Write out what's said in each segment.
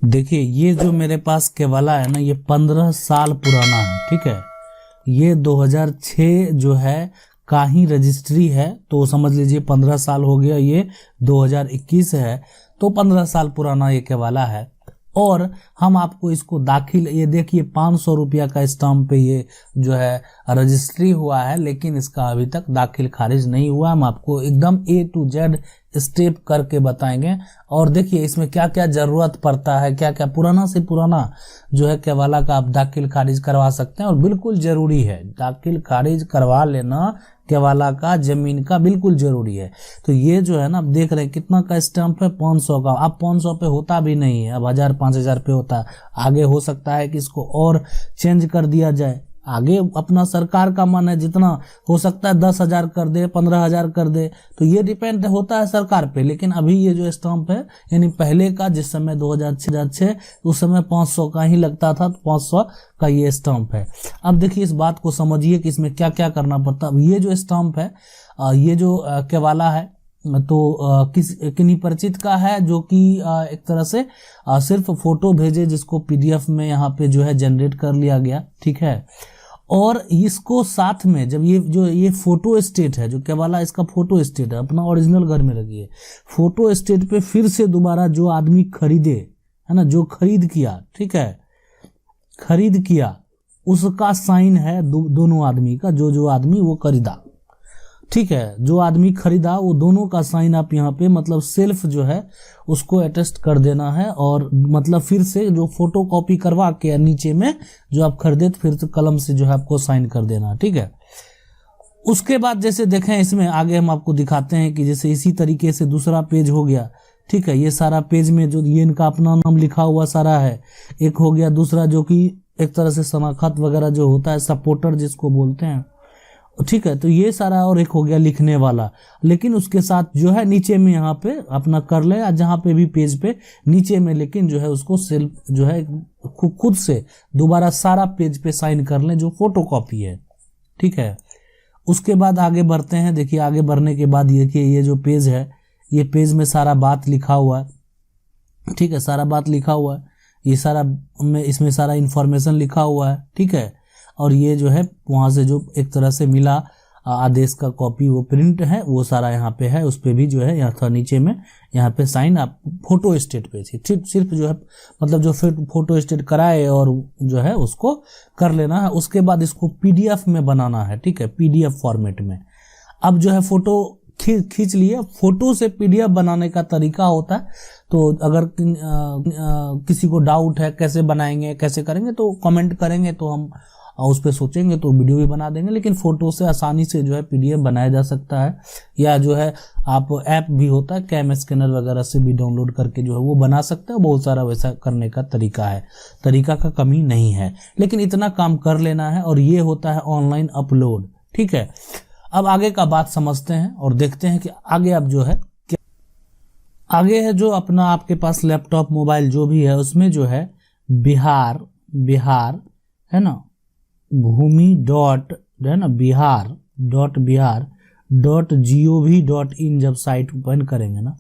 देखिए ये जो मेरे पास केवाला है ना, ये 15 साल पुराना है। ठीक है, ये 2006 जो है का ही रजिस्ट्री है, तो समझ लीजिए 15 साल हो गया। ये 2021 है, तो 15 साल पुराना ये केवाला है। और हम आपको इसको दाखिल, ये देखिए 500 रुपया का स्टाम्प पे ये जो है रजिस्ट्री हुआ है, लेकिन इसका अभी तक दाखिल खारिज नहीं हुआ। हम आपको एकदम A to Z स्टेप करके बताएंगे। और देखिए इसमें क्या क्या जरूरत पड़ता है, क्या क्या पुराना से पुराना जो है केवाला का आप दाखिल खारिज करवा सकते हैं। और बिल्कुल जरूरी है, दाखिल खारिज करवा लेना केवाला का, जमीन का बिल्कुल जरूरी है। तो ये जो है ना, आप देख रहे हैं कितना का स्टैंप है, 500 का। अब 500 पे होता भी नहीं है, अब 1000-5000 पे होता है। आगे हो सकता है कि इसको और चेंज कर दिया जाए, आगे अपना सरकार का मन है, जितना हो सकता है 10,000 कर दे, 15,000 कर दे, तो ये डिपेंड होता है सरकार पे। लेकिन अभी ये जो स्टाम्प है, यानी पहले का जिस समय 2006 उस समय 500 का ही लगता था, तो 500 का ये स्टाम्प है। अब देखिए इस बात को समझिए कि इसमें क्या क्या करना पड़ता है। अब ये जो स्टाम्प है, ये जो केवाला है, तो किन्हीं परिचित का है, जो कि एक तरह से सिर्फ फोटो भेजे, जिसको PDF में यहाँ पे जो है जनरेट कर लिया गया। ठीक है, और इसको साथ में जब ये फोटो स्टेट है, जो केवाला इसका फोटो स्टेट है, अपना ओरिजिनल घर में रखिए, फोटो स्टेट पे फिर से दोबारा जो आदमी खरीदे, है ना, जो खरीद किया, ठीक है, खरीद किया, उसका साइन है दोनों आदमी का, जो आदमी वो खरीदा। ठीक है, जो आदमी खरीदा वो दोनों का साइन आप यहाँ पे मतलब सेल्फ जो है उसको अटेस्ट कर देना है। और मतलब फिर से जो फोटो कॉपी करवा के नीचे में जो आप खरीदे, तो फिर से कलम से जो है आपको साइन कर देना है। ठीक है, उसके बाद जैसे देखें इसमें आगे हम आपको दिखाते हैं कि जैसे इसी तरीके से दूसरा पेज हो गया। ठीक है, ये सारा पेज में जो ये इनका अपना नाम लिखा हुआ सारा है, एक हो गया। दूसरा जो कि एक तरह से शनाख्त वगैरह जो होता है, सपोर्टर जिसको बोलते हैं। ठीक है, तो ये सारा, और एक हो गया लिखने वाला। लेकिन उसके साथ जो है नीचे में यहाँ पे अपना कर ले, जहाँ पे भी पेज पे नीचे में, लेकिन जो है उसको सेल्फ जो है खुद से दोबारा सारा पेज पे साइन कर लें, जो फोटो कॉपी है। ठीक है, उसके बाद आगे बढ़ते हैं। देखिए आगे बढ़ने के बाद देखिए ये जो पेज है, ये पेज में सारा बात लिखा हुआ है। ठीक है, सारा बात लिखा हुआ है, ये सारा में इसमें सारा इंफॉर्मेशन लिखा हुआ है। ठीक है, और ये जो है वहां से जो एक तरह से मिला आदेश का कॉपी, वो प्रिंट है, वो सारा यहाँ पे है। उस पे भी जो है यहाँ था नीचे में, यहाँ पे साइन आप फोटो स्टेट पे सिर्फ जो है मतलब जो फोटो स्टेट कराए और जो है उसको कर लेना है। उसके बाद इसको PDF में बनाना है। ठीक है, PDF फॉर्मेट में। अब जो है फोटो खींच लिए, फोटो से PDF बनाने का तरीका होता है। तो अगर किसी को डाउट है कैसे बनाएंगे, कैसे करेंगे, तो कमेंट करेंगे, तो हम उस पर सोचेंगे तो वीडियो भी बना देंगे। लेकिन फोटो से आसानी से जो है PDF बनाया जा सकता है, या जो है आप ऐप भी होता है कैम स्कैनर वगैरह से भी डाउनलोड करके जो है वो बना सकते हैं। बहुत सारा वैसा करने का तरीका है, तरीका का कमी नहीं है, लेकिन इतना काम कर लेना है। और ये होता है ऑनलाइन अपलोड। ठीक है, अब आगे का बात समझते हैं और देखते हैं कि आगे अब जो है क्या आगे है। जो अपना आपके पास लैपटॉप मोबाइल जो भी है, उसमें जो है बिहार है ना, भूमि डॉट है ना, biharbihargovin जब साइट ओपन करेंगे ना,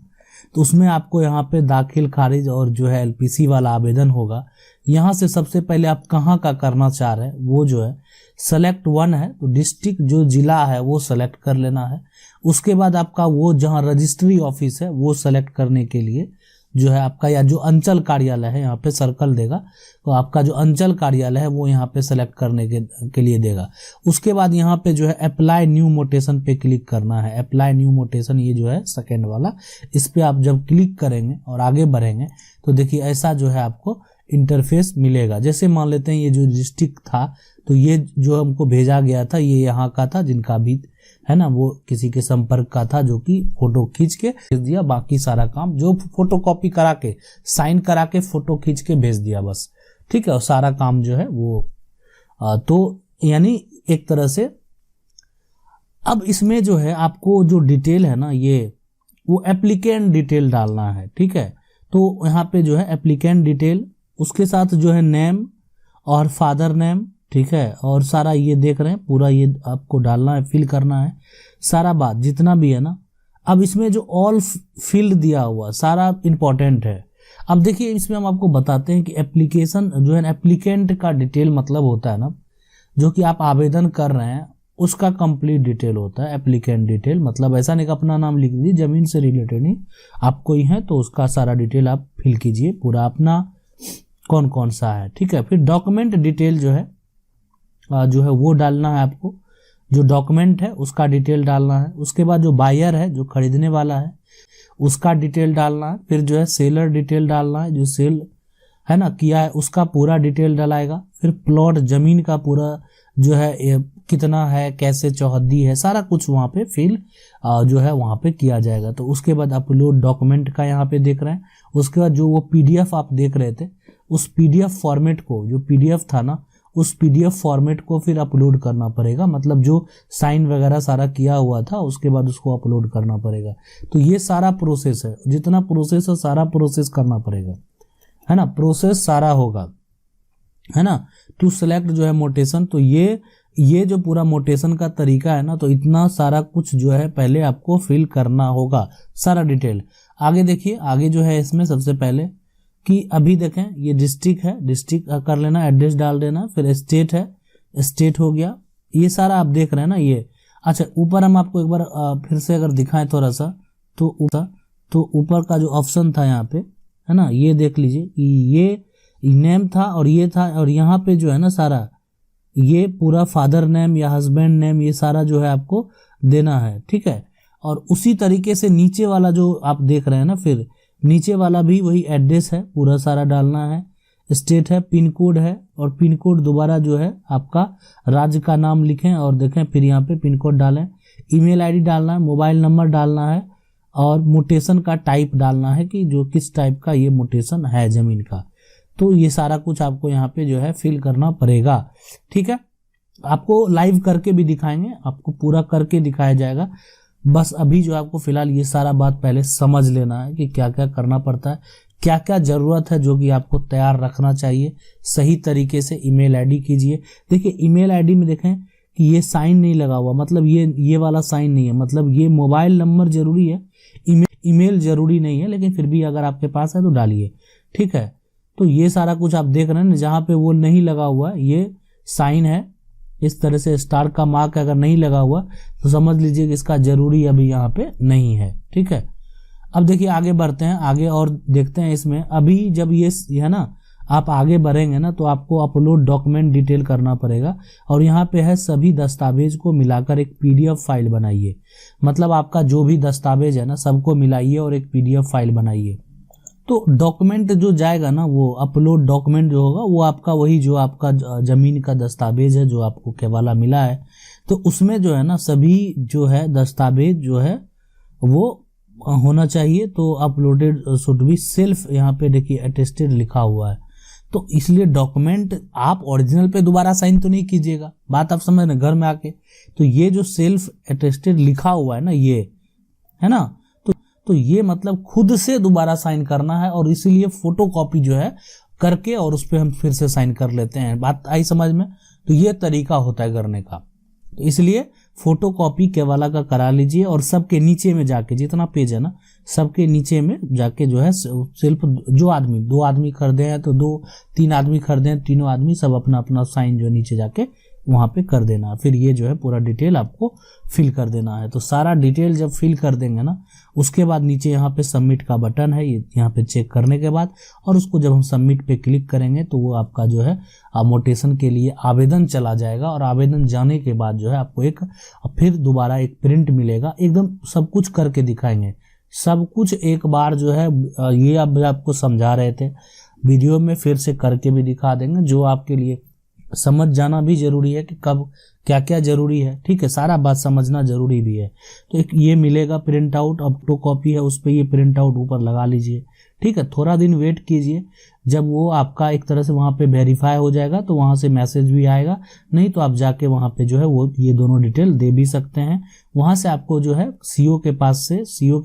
तो उसमें आपको यहाँ पे दाखिल खारिज और जो है LPC वाला आवेदन होगा। यहाँ से सबसे पहले आप कहाँ का करना चाह रहे हैं, वो जो है सेलेक्ट 1 है, तो डिस्ट्रिक्ट जो जिला है वो सेलेक्ट कर लेना है। उसके बाद आपका वो जहाँ रजिस्ट्री ऑफिस है वो सेलेक्ट करने के लिए जो है आपका, या जो अंचल कार्यालय है यहाँ पे सर्कल देगा, तो आपका जो अंचल कार्यालय है वो यहाँ पे सेलेक्ट करने के लिए देगा। उसके बाद यहाँ पे जो है अप्लाई न्यू मोटेशन पे क्लिक करना है। अप्लाई न्यू मोटेशन, ये जो है सेकेंड वाला, इस पे आप जब क्लिक करेंगे और आगे बढ़ेंगे तो देखिए ऐसा जो है आपको इंटरफेस मिलेगा। जैसे मान लेते हैं ये जो डिस्ट्रिक्ट था, तो ये जो हमको भेजा गया था ये यहाँ का था, जिनका भी है ना वो किसी के संपर्क का था, जो कि फोटो खींच के भेज दिया। बाकी सारा काम जो फोटो कॉपी करा के साइन करा के फोटो खींच के भेज दिया बस। ठीक है, और सारा काम जो है वो तो यानी एक तरह से अब इसमें जो है आपको जो डिटेल है ना, ये वो एप्लीकेंट डिटेल डालना है। ठीक है, तो यहाँ पे जो है एप्लीकेंट डिटेल, उसके साथ जो है नेम और फादर नेम। ठीक है, और सारा ये देख रहे हैं पूरा ये आपको डालना है, फिल करना है सारा बात जितना भी है ना। अब इसमें जो ऑल फील्ड दिया हुआ सारा इंपॉर्टेंट है। अब देखिए इसमें हम आपको बताते हैं कि एप्लीकेशन जो है एप्लीकेंट का डिटेल मतलब होता है ना, जो कि आप आवेदन कर रहे हैं उसका कंप्लीट डिटेल होता है एप्लीकेंट डिटेल। मतलब ऐसा नहीं कि अपना नाम लिख दीजिए, जमीन से रिलेटेड ही आप कोई है तो उसका सारा डिटेल आप फिल कीजिए, पूरा अपना कौन कौन सा है, ठीक है। फिर डॉक्यूमेंट डिटेल जो है वो डालना है आपको, जो डॉक्यूमेंट है उसका डिटेल डालना है। उसके बाद जो बायर है, जो खरीदने वाला है, उसका डिटेल डालना है। फिर जो है सेलर डिटेल डालना है, जो सेल है ना किया है उसका पूरा डिटेल डालाएगा। फिर प्लॉट जमीन का पूरा जो है कितना है, कैसे चौहद्दी है, सारा कुछ वहाँ पे फिल जो है वहाँ पे किया जाएगा। तो उसके बाद अपलोड डॉक्यूमेंट का यहाँ पे देख रहे हैं। उसके बाद जो वो पीडीएफ आप देख रहे थे, उस पीडीएफ फॉर्मेट को, जो पीडीएफ था ना, उस पीडीएफ फॉर्मेट को फिर अपलोड करना पड़ेगा। मतलब जो साइन वगैरह सारा किया हुआ था उसके बाद उसको अपलोड करना पड़ेगा। तो ये सारा प्रोसेस है, जितना प्रोसेस है सारा प्रोसेस करना पड़ेगा, है ना, प्रोसेस सारा होगा, है ना। टू सेलेक्ट जो है मोटेशन, तो ये जो पूरा मोटेशन का तरीका है ना, तो इतना सारा कुछ जो है पहले आपको फिल करना होगा, सारा डिटेल। आगे देखिए, आगे जो है इसमें सबसे पहले कि अभी देखें ये डिस्ट्रिक्ट है, डिस्ट्रिक्ट कर लेना, एड्रेस डाल देना। फिर स्टेट है, स्टेट हो गया, ये सारा आप देख रहे हैं ना ये। अच्छा, ऊपर हम आपको एक बार फिर से अगर दिखाएं थोड़ा सा, तो ऊपर का जो ऑप्शन था यहाँ पे, है ना, ये देख लीजिए, ये नेम था और ये था, और यहाँ पे जो है ना सारा ये पूरा फादर नेम या हस्बैंड नेम ये सारा जो है आपको देना है, ठीक है। और उसी तरीके से नीचे वाला जो आप देख रहे हैं ना, फिर नीचे वाला भी वही एड्रेस है, पूरा सारा डालना है। स्टेट है, पिन कोड है, और पिन कोड दोबारा जो है आपका राज्य का नाम लिखें और देखें, फिर यहाँ पे पिन कोड डालें। ईमेल आईडी डालना है, मोबाइल नंबर डालना है, और मोटेशन का टाइप डालना है कि जो किस टाइप का ये मोटेशन है जमीन का। तो ये सारा कुछ आपको यहाँ पे जो है फिल करना पड़ेगा, ठीक है। आपको लाइव करके भी दिखाएंगे, आपको पूरा करके दिखाया जाएगा। बस अभी जो आपको फिलहाल ये सारा बात पहले समझ लेना है कि क्या क्या करना पड़ता है, क्या क्या जरूरत है, जो कि आपको तैयार रखना चाहिए सही तरीके से। ईमेल आईडी कीजिए, देखिए ईमेल आईडी में देखें कि ये साइन नहीं लगा हुआ, मतलब ये वाला साइन नहीं है, मतलब ये मोबाइल नंबर जरूरी है, ईमेल जरूरी नहीं है, लेकिन फिर भी अगर आपके पास है तो डालिए, ठीक है। तो ये सारा कुछ आप देख रहे हैं ना, जहाँ पे वो नहीं लगा हुआ ये साइन है, इस तरह से स्टार का मार्क अगर नहीं लगा हुआ तो समझ लीजिए कि इसका जरूरी अभी यहाँ पे नहीं है, ठीक है। अब देखिए आगे बढ़ते हैं, आगे और देखते हैं इसमें। अभी जब ये है ना, आप आगे बढ़ेंगे ना, तो आपको अपलोड डॉक्यूमेंट डिटेल करना पड़ेगा, और यहाँ पे है सभी दस्तावेज को मिलाकर एक पीडीएफ फाइल बनाइए। मतलब आपका जो भी दस्तावेज है ना सबको मिलाइए और एक पीडीएफ फाइल बनाइए। तो डॉक्यूमेंट जो जाएगा ना, वो अपलोड डॉक्यूमेंट जो होगा वो आपका वही जो आपका जमीन का दस्तावेज है जो आपको केवाला मिला है, तो उसमें जो है ना सभी जो है दस्तावेज जो है वो होना चाहिए। तो अपलोडेड शुड बी सेल्फ, यहाँ पे देखिए अटेस्टेड लिखा हुआ है, तो इसलिए डॉक्यूमेंट आप ओरिजिनल पे दोबारा साइन तो नहीं कीजिएगा, बात आप समझ रहे घर में आके। तो ये जो सेल्फ अटेस्टेड लिखा हुआ है ना, ये है ना, तो ये मतलब खुद से दोबारा साइन करना है, और इसीलिए फोटोकॉपी जो है करके और उस पर हम फिर से साइन कर लेते हैं। बात आई समझ में? तो ये तरीका होता है करने का, तो इसलिए फोटोकॉपी केवाला का करा लीजिए, और सबके नीचे में जाके जितना पेज है ना सबके नीचे में जाके जो है सिर्फ जो आदमी 2 आदमी खरीदे हैं तो 2-3 आदमी खरीदे हैं, तीनों आदमी सब अपना अपना साइन जो नीचे जाके वहाँ पे कर देना। फिर ये जो है पूरा डिटेल आपको फिल कर देना है। तो सारा डिटेल जब फिल कर देंगे ना, उसके बाद नीचे यहाँ पे सबमिट का बटन है, ये यहाँ पे चेक करने के बाद, और उसको जब हम सबमिट पे क्लिक करेंगे तो वो आपका जो है मोटेशन के लिए आवेदन चला जाएगा, और आवेदन जाने के बाद जो है आपको एक फिर दोबारा एक प्रिंट मिलेगा। एकदम सब कुछ करके दिखाएंगे, सब कुछ एक बार जो है ये अब आपको समझा रहे थे वीडियो में, फिर से करके भी दिखा देंगे, जो आपके लिए समझ जाना भी जरूरी है कि कब क्या क्या जरूरी है, ठीक है, सारा बात समझना जरूरी भी है। तो एक ये मिलेगा प्रिंट आउट, अब फोटो कॉपी है उस पर ये प्रिंट आउट ऊपर लगा लीजिए, ठीक है। थोड़ा दिन वेट कीजिए, जब वो आपका एक तरह से वहाँ पे वेरीफाई हो जाएगा तो वहाँ से मैसेज भी आएगा, नहीं तो आप जाके वहाँ पे जो है वो ये दोनों डिटेल दे भी सकते हैं। वहाँ से आपको जो है सीओ के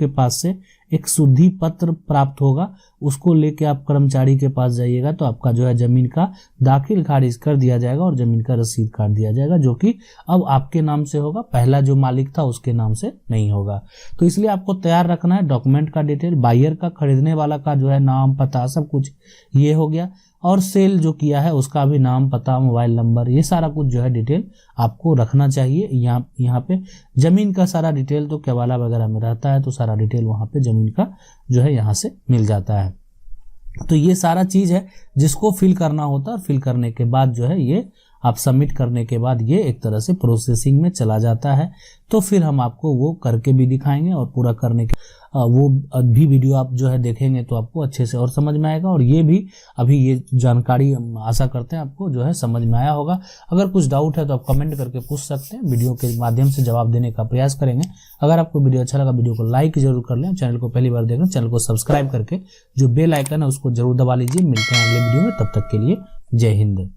पास से एक शुद्धि पत्र प्राप्त होगा, उसको लेके आप कर्मचारी के पास जाइएगा तो आपका जो है जमीन का दाखिल खारिज कर दिया जाएगा और जमीन का रसीद काट दिया जाएगा, जो कि अब आपके नाम से होगा, पहला जो मालिक था उसके नाम से नहीं होगा। तो इसलिए आपको तैयार रखना है डॉक्यूमेंट का डिटेल, बायर का, खरीदने वाला का जो है नाम, पता, सब कुछ ये हो गया, और सेल जो किया है उसका भी नाम, पता, मोबाइल नंबर, ये सारा कुछ जो है डिटेल आपको रखना चाहिए। यहाँ पे जमीन का सारा डिटेल तो केवाला वगैरह में रहता है, तो सारा डिटेल वहाँ पे जमीन का जो है यहाँ से मिल जाता है। तो ये सारा चीज है जिसको फिल करना होता है, और फिल करने के बाद जो है ये आप सबमिट करने के बाद ये एक तरह से प्रोसेसिंग में चला जाता है। तो फिर हम आपको वो करके भी दिखाएंगे, और पूरा करने के वो भी वीडियो आप जो है देखेंगे तो आपको अच्छे से और समझ में आएगा। और ये भी अभी ये जानकारी हम आशा करते हैं आपको जो है समझ में आया होगा। अगर कुछ डाउट है तो आप कमेंट करके पूछ सकते हैं, वीडियो के माध्यम से जवाब देने का प्रयास करेंगे। अगर आपको वीडियो अच्छा लगा, वीडियो को लाइक जरूर कर लें, चैनल को पहली बार देख रहे हैं चैनल को सब्सक्राइब करके जो बेल आइकन है उसको जरूर दबा लीजिए। मिलते हैं अगले वीडियो में, तब तक के लिए जय हिंद।